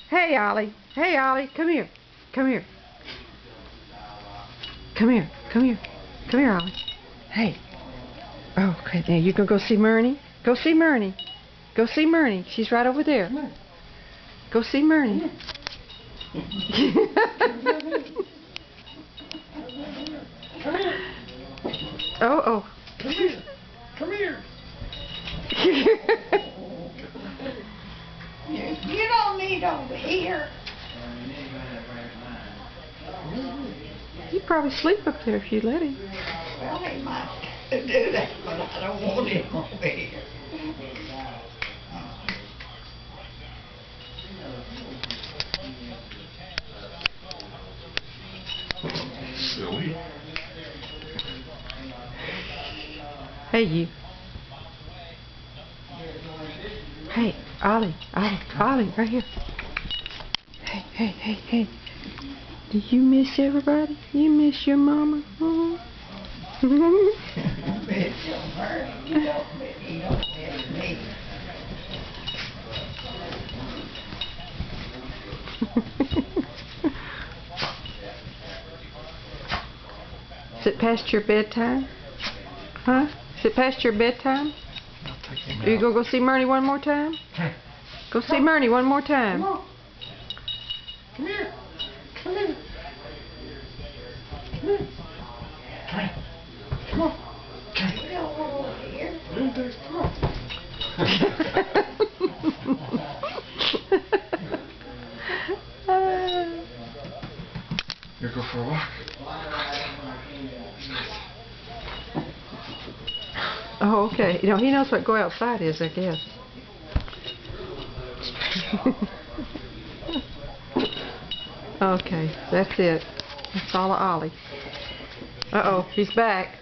Hey, Ollie. Hey, Ollie. Come here. Come here. Come here. Come here. Come here, Ollie. Hey. Oh, okay. Now you can go see Myrnie. Go see Myrnie. Go see Myrnie. She's right over there. Go see Myrnie. Oh. Come here. Come here. You don't need over here. He'd probably sleep up there if you let him. Well, he might do that, but I don't want him over here. Silly. Hey, you. Hey, Ollie, right here. Hey. Do you miss everybody? You miss your mama? Miss your Murray. You don't miss me. Is it past your bedtime? Huh? Is it past your bedtime? Are you gonna go see Myrnie one more time? Go see Myrnie one more time. Come on. Come here. Come here. Come here. Come on. You don't want over here. Come on. You go for a walk. Oh, okay. You know, he knows what go outside is, I guess. Okay, that's it. That's all of Ollie. Uh-oh, he's back.